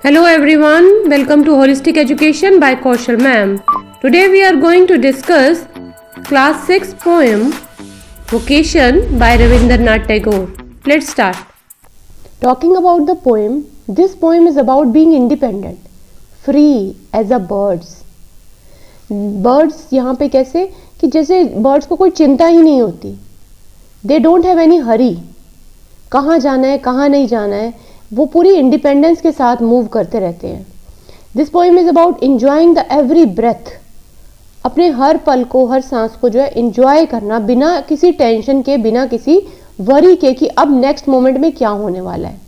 Hello everyone, welcome to Holistic Education by Kaushal Ma'am. Today we are going to discuss Class 6 poem Vocation by Ravindranath Tagore. Let's start. Talking about the poem, this poem is about being independent, free as a birds. Birds यहाँ पे कैसे कि जैसे birds को कोई चिंता ही नहीं होती. They don't have any hurry. कहाँ जाना है कहाँ नहीं जाना है वो पूरी इंडिपेंडेंस के साथ मूव करते रहते हैं. This poem is about enjoying the every breath. अपने हर पल को हर सांस को जो है इंजॉय करना बिना किसी टेंशन के बिना किसी वरी के कि अब नेक्स्ट मोमेंट में क्या होने वाला है.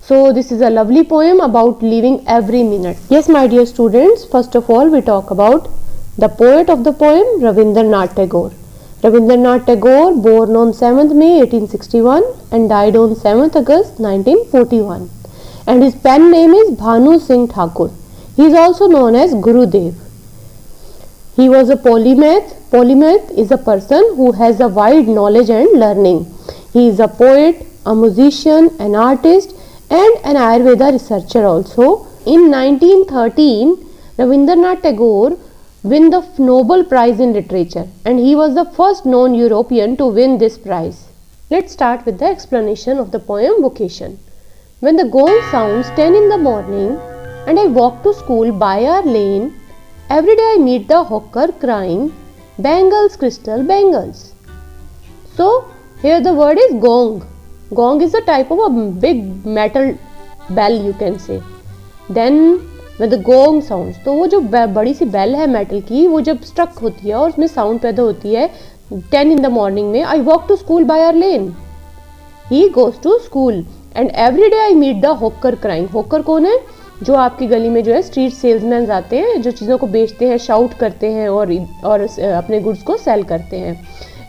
So this is a lovely poem about living every minute. Yes my dear students, first of all we talk about the poet of the poem Rabindranath Tagore. Rabindranath Tagore, born on 7th May 1861 and died on 7th August 1941. And his pen name is Bhanu Singh Thakur. He is also known as Gurudev. He was a polymath. Polymath is a person who has a wide knowledge and learning. He is a poet, a musician, an artist and an Ayurveda researcher also. In 1913, Rabindranath Tagore win the Nobel Prize in Literature and he was the first known European to win this prize. Let's start with the explanation of the poem Vocation. When the gong sounds 10 in the morning and I walk to school by our lane, every day I meet the hawker crying, bangles, crystal bangles. So here the word is gong. Gong is a type of a big metal bell you can say. Then when the gong sounds, तो वो जो बड़ी सी bell है metal की वो जब struck होती है और उसमें साउंड पैदा होती है 10 in the morning में, I walk to school by our lane. He goes to school and every day I meet the hawker crying. hawker कौन है? जो आपकी गली में जो है स्ट्रीट सेल्समैन आते हैं जो चीज़ों को बेचते हैं, शाउट करते हैं और अपने गुड्स को सेल करते हैं.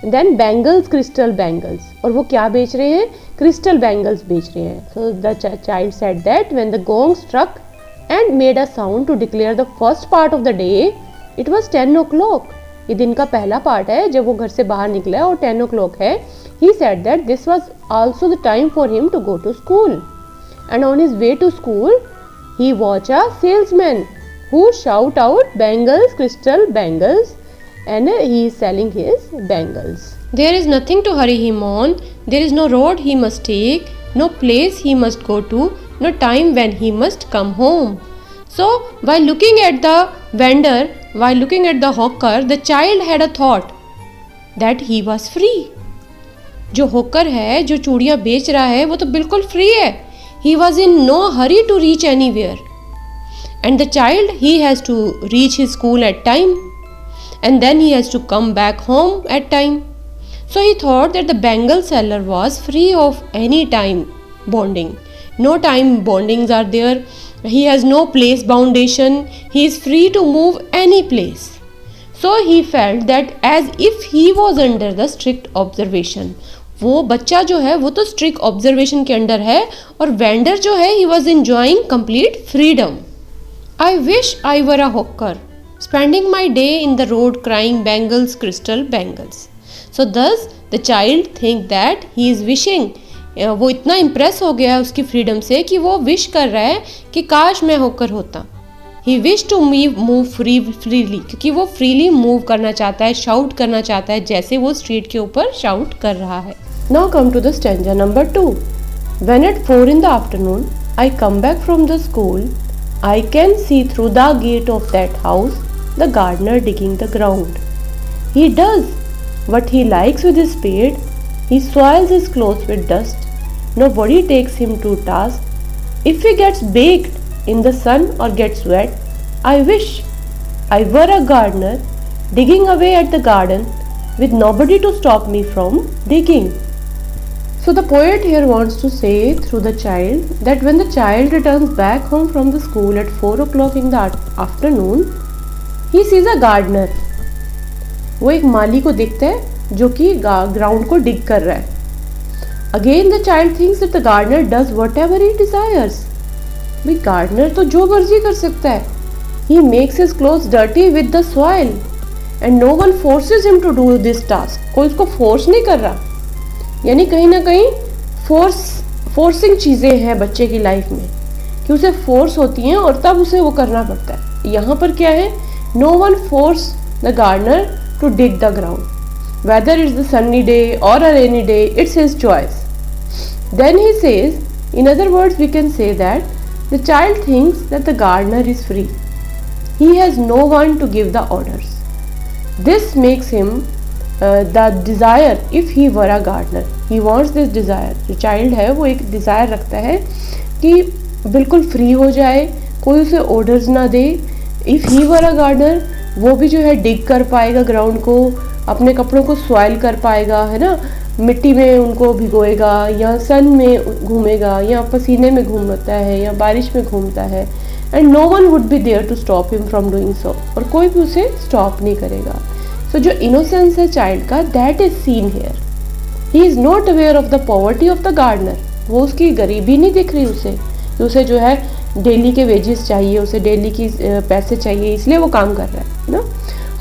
Then bangles, crystal bangles. और वो क्या बेच रहे हैं? क्रिस्टल बैंगल्स बेच रहे हैं. So the child said that when the gong struck and made a sound to declare the first part of the day, it was 10 o'clock. ये दिन का पहला पार्ट है जब वो घर से बाहर निकला और 10 o'clock है. He said that this was also the time for him to go to school. And on his way to school, he watched a salesman who shout out bangles, crystal bangles, and he is selling his bangles. There is nothing to hurry him on. There is no road he must take, no place he must go to, no time when he must come home. So while looking at the vendor, while looking at the hawker, the child had a thought that he was free. जो hawker है, जो चूड़ियाँ बेच रहा है, वो तो बिल्कुल free है. He was in no hurry to reach anywhere. And the child, he has to reach his school at time, and then he has to come back home at time. So he thought that the bangle seller was free of any time bonding. No time bondings are there. He has no place boundation. He is free to move any place. So he felt that as if he was under the strict observation. वो बच्चा जो है वो तो strict observation के अंदर है और vendor जो है he was enjoying complete freedom. I wish I were a hawker, spending my day in the road crying bangles, crystal bangles. So thus the child think that he is wishing. वो इतना impress हो गया है उसकी freedom से कि वो wish कर रहा है कि काश मैं होकर होता. ही विश टू मूव फ्रीली, क्योंकि वो फ्रीली मूव करना चाहता है, शाउट करना चाहता है जैसे वो स्ट्रीट के ऊपर शाउट कर रहा है. Now come to the stanza number 2. When at 4 in the afternoon I come back from the school, I can see through the gate of that house the gardener digging the ground. He does what he likes with his spade. He soils his clothes with dust. Nobody takes him to task. If he gets baked in the sun or gets wet, I wish I were a gardener digging away at the garden with nobody to stop me from digging. So the poet here wants to say through the child that when the child returns back home from the school at 4 o'clock in the afternoon, he sees a gardener. वो एक माली को देखता है जो कि ground को डिग कर रहा है. Again the child thinks that the gardener does whatever he desires. भाई गार्डनर तो जो मर्जी कर सकता है. He makes his clothes dirty with the soil and no one forces him to do this task. कोई उसको फोर्स नहीं कर रहा. यानी कहीं ना कहीं फोर्सिंग चीज़ें हैं बच्चे की लाइफ में. कि उसे फोर्स होती हैं और तब उसे वो करना पड़ता है। यहाँ पर क्या है, no one forces the gardener to dig the ground, whether it's the sunny day और a rainy day, it's his choice. Then he says, in other words we can say that the child thinks that the gardener is free. He has no one to give the orders. This makes him the desire if he were a gardener. He wants this desire. जो child है वो एक desire रखता है कि बिल्कुल free हो जाए, कोई उसे orders ना दे। If he were a gardener, वो भी जो है dig कर पाएगा ग्राउंड को, अपने कपड़ों को सॉइल कर पाएगा, है ना, मिट्टी में उनको भिगोएगा या सन में घूमेगा या पसीने में घूमता है या बारिश में घूमता है, and no one would be there to stop him from doing so, और कोई भी उसे स्टॉप नहीं करेगा। सो जो इनोसेंस है चाइल्ड का, that is seen here. He is not aware of the poverty of the gardener. वो उसकी गरीबी नहीं दिख रही उसे जो है डेली के वेजेस चाहिए, उसे डेली की पैसे चाहिए, इसलिए वो काम कर रहा है ना।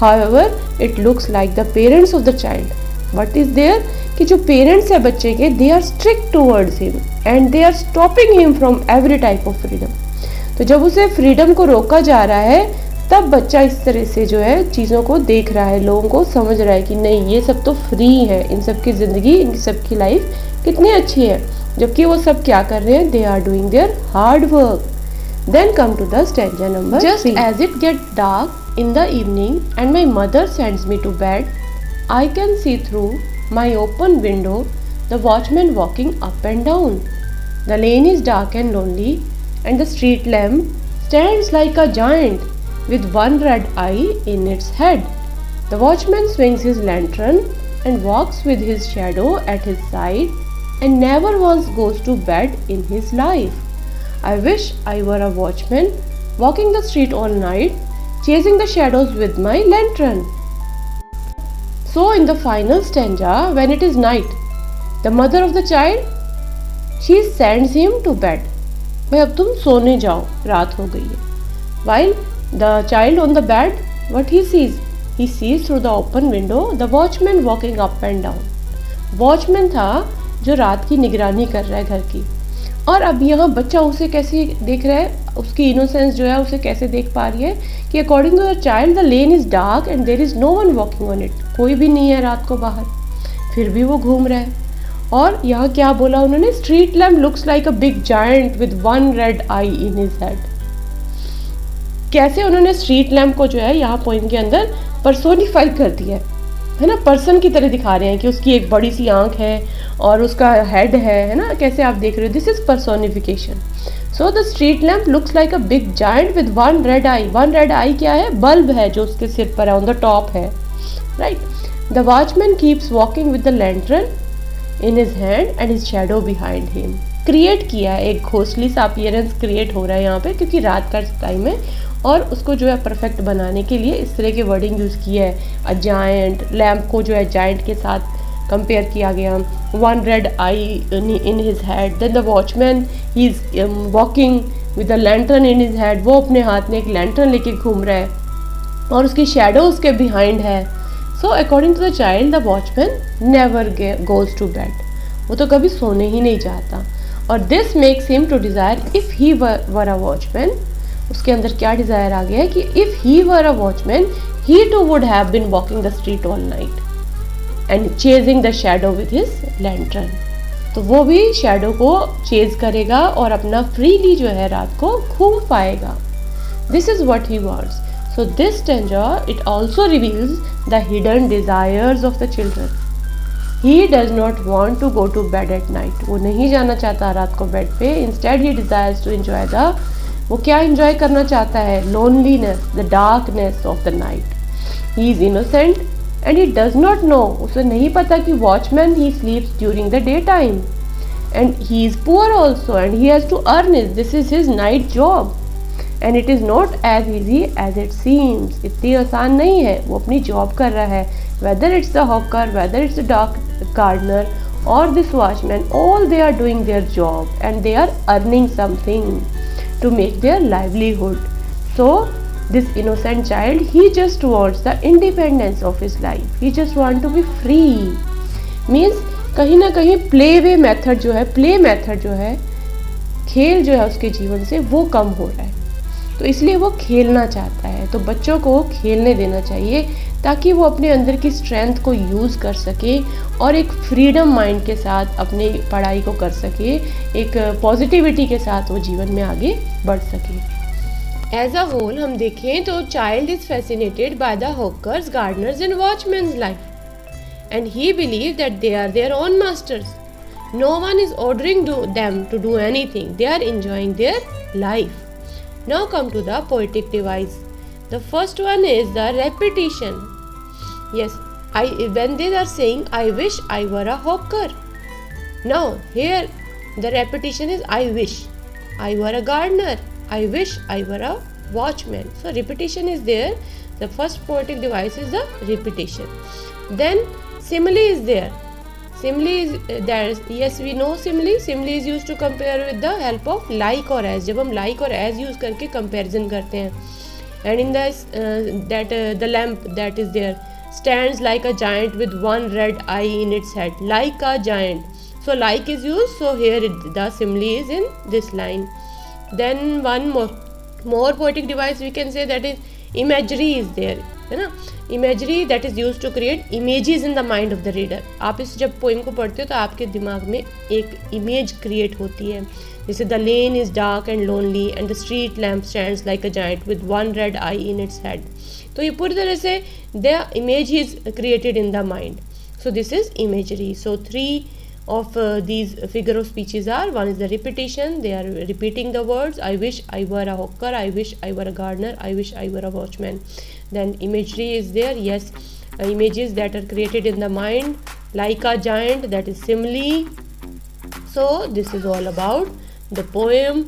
However it looks like the parents of the child, what is there, कि जो पेरेंट्स है बच्चे के, they are strict towards him and they are stopping him from every type of freedom. तो जब उसे फ्रीडम को रोका जा रहा है तब बच्चा इस तरह से जो है चीज़ों को देख रहा है, लोगों को समझ रहा है कि नहीं ये सब तो फ्री है, इन सब की ज़िंदगी, इन सब की लाइफ कितनी अच्छी है, जबकि वो सब क्या कर रहे हैं, they are doing their hard work. Then come to the stanza number 3. Just as it gets dark in the evening and my mother sends me to bed, I can see through my open window the watchman walking up and down. The lane is dark and lonely, and the street lamp stands like a giant with one red eye in its head. The watchman swings his lantern and walks with his shadow at his side, and never once goes to bed in his life. I wish I were a watchman walking the street all night, chasing the shadows with my lantern. So in the final stanza, when it is night, the mother of the child, she sends him to bed. भाई अब तुम सोने जाओ, रात हो गई है. While the child on the bed, what he sees? He sees through the open window the watchman walking up and down. Watchman था जो रात की निगरानी कर रहा है घर की, और अब यहाँ बच्चा उसे कैसे देख रहा है, उसकी इनोसेंस जो है उसे कैसे देख पा रही है कि according to the child the lane is dark and there is no one walking on it. कोई भी नहीं है रात को बाहर, फिर भी वो घूम रहा है. और यहाँ क्या बोला उन्होंने, street lamp looks like a big giant with one red eye in his head. कैसे उन्होंने स्ट्रीट लैम्प को जो है यहाँ पोइम के अंदर पर्सोनिफाई कर दिया है ना, पर्सन की तरह दिखा रहे हैं कि उसकी एक बड़ी सी आंख है और उसका हेड है ना, कैसे आप देख रहे हो, this is personification. So the street lamp looks like a big giant with one red eye. One red eye क्या है, बल्ब है जो उसके सिर पर है, ऑन द टॉप है, right. The watchman keeps walking with the lantern in his hand and his shadow behind him. Create किया है, एक घोंसली सा अपीयरेंस क्रिएट हो रहा है यहाँ पे, क्योंकि रात का टाइम है और उसको जो है परफेक्ट बनाने के लिए इस तरह के वर्डिंग यूज़ की है. अ जायंट, लैम्प को जो है जायंट के साथ कंपेयर किया गया. One red eye in his head. Then the watchman he is walking with the lantern in his head. वो अपने हाथ में एक लैंटर्न लेके घूम रहा है और उसकी शैडो उसके बिहाइंड है. So according to the child the watchman never goes to bed. वो तो कभी सोने ही नहीं चाहता. और this makes him to desire if he were a watchman. उसके अंदर क्या डिज़ायर आ गया है कि if he were a watchman he too would have been walking the street all night and chasing the shadow with his lantern. तो वो भी शैडो को चेज करेगा और अपना फ्रीली जो है रात को घूम पाएगा. This is what he wants. So this stanza it also reveals the hidden desires of the children. He does not want to go to bed at night. वो नहीं जाना चाहता रात को बेड पे. Instead he desires to enjoy the, वो क्या enjoy करना चाहता है, loneliness, the darkness of the night. He is innocent and he does not know. उसे नहीं पता कि watchman he sleeps during the day time and he is poor also and he has to earn it. This is his night job and it is not as easy as it seems. इतनी आसान नहीं है, वो अपनी job कर रहा है. Whether it's the hawker, whether it's the gardener और this watchman, all they are doing their job and they are earning something to make their livelihood. So this innocent child, he just wants the independence of his life. He just want to be free. Means कहीं ना कहीं play way method जो है, play method जो है खेल जो है उसके जीवन से वो कम हो रहा है, तो इसलिए वो खेलना चाहता है। तो बच्चों को खेलने देना चाहिए ताकि वो अपने अंदर की स्ट्रेंथ को यूज़ कर सके और एक फ्रीडम माइंड के साथ अपनी पढ़ाई को कर सके, एक पॉजिटिविटी के साथ वो जीवन में आगे बढ़ सके। एज अ होल हम देखें तो child is fascinated by the hawkers, gardeners and watchman's life and he believe that they are their own masters. No one is ordering them to do anything. They are enjoying their life. Now come to the poetic device. The first one is the repetition. Yes, when they are saying, I wish I were a hawker. Now here the repetition is I wish I were a gardener. I wish I were a watchman. So repetition is there. The first poetic device is the repetition. Then simile is there. Simile is there. Yes, we know simile. Simile is used to compare with the help of like or as. जब हम like और as use करके comparison करते हैं. And in this the lamp that is there stands like a giant with one red eye in its head. Like a giant. So like is used. So here the simile is in this line. Then one more poetic device we can say, that is imagery is there. है ना, imagery that is use to create images in the mind of the reader. आप इस जब poem को पढ़ते हो तो आपके दिमाग में एक इमेज क्रिएट होती है, जैसे the lane is dark and lonely and the street lamp stands like a giant with one red eye in its head. तो ये पूरी तरह से the image is created in the mind. So this is imagery. So 3 of these figure of speeches are, one is the repetition, they are repeating the words, I wish I were a hawker, I wish I were a gardener, I wish I were a watchman. Then imagery is there, yes, images that are created in the mind, like a giant, that is simile. So this is all about the poem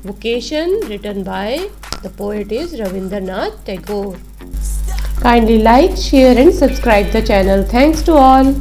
Vocation, written by the poet is Ravindranath Tagore. Kindly like, share and subscribe the channel. Thanks to all.